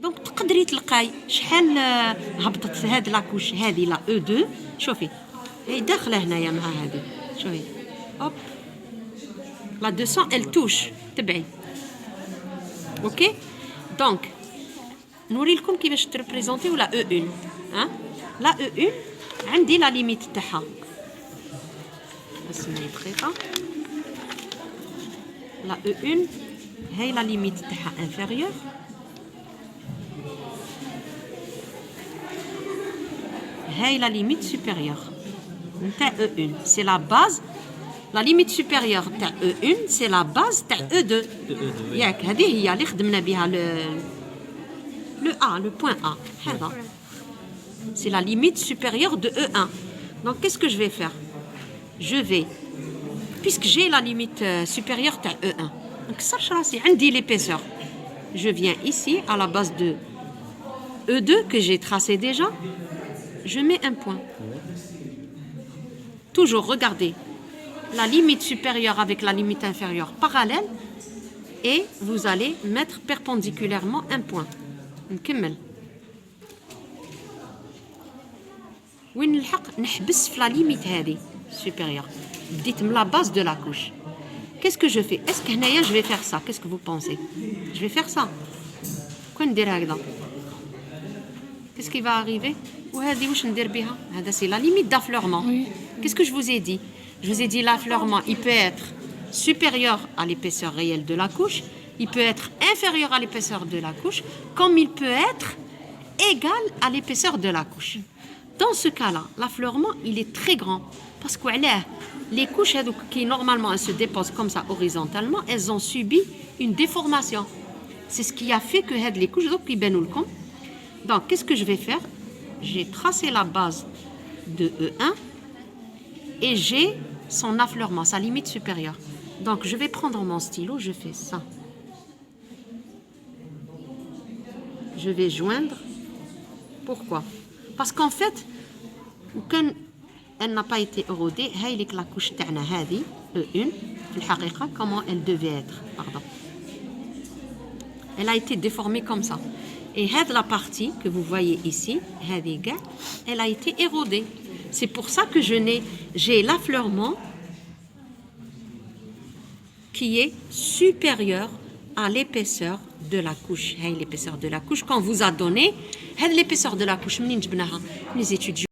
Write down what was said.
دونك تقدري تلقاي شحال هبطت هاد لاكوش هذه لا او 2. شوفي هي داخله هنايا مع هذه. شوفي هوب لا 200 ال توش تبعي. اوكي دونك نوري لكم كيفاش تريبريزونتيو لا او 1. ها لا او 1 عندي لا ليميت تاعها. اسمعي دقيقه. لا او 1 هاي لا ليميت تاعها انفيريور. هاي la limite supérieure تاع E1 c'est la base. la limite supérieure تاع E1 c'est la base تاع E2 ياك. هذه هي اللي خدمنا بها le A, le point A. هذا c'est la limite supérieure de E1. donc qu'est-ce que je vais faire? je vais, puisque j'ai la limite supérieure تاع E1 donc صرش راسي عندي l'épaisseur. je viens ici à la base de E2 que j'ai tracé déjà. je mets un point. Toujours, regardez. La limite supérieure avec la limite inférieure parallèle. Et vous allez mettre perpendiculairement un point. نكمل. وين نلحق نحبس في la limite هذه supérieure. بديت من la base de la couche. Qu'est-ce que je fais? Est-ce que هنايا je vais faire ça? Qu'est-ce que vous pensez? Je vais faire ça. كون ندير هكذا. Qu'est-ce qui va arriver? وهذه واش ندير بها؟ هذا c'est la limite d'affleurement. Qu'est-ce que je vous ai dit? Je vous ai dit l'affleurement, il peut être supérieur à l'épaisseur réelle de la couche, il peut être inférieur à l'épaisseur de la couche, comme il peut être égal à l'épaisseur de la couche. Dans ce cas-là, l'affleurement, il est très grand. Parce que les couches qui normalement elles se déposent comme ça horizontalement, elles ont subi une déformation. C'est ce qui a fait que les couches donc qu'est-ce que je vais faire? J'ai tracé la base de E1 et j'ai son affleurement, sa limite supérieure. Donc je vais prendre mon stylo, je fais ça. Je vais joindre. Pourquoi? Parce qu'en fait, quand elle n'a pas été érodée, la couche تاعنا هذه E1 في الحقيقة comment elle devait être. Pardon. Elle a été déformée comme ça. Et la partie que vous voyez ici, elle a été érodée. C'est pour ça que j'ai l'affleurement qui est supérieur à l'épaisseur de la couche. L'épaisseur de la couche qu'on vous a donné, l'épaisseur de la couche, les études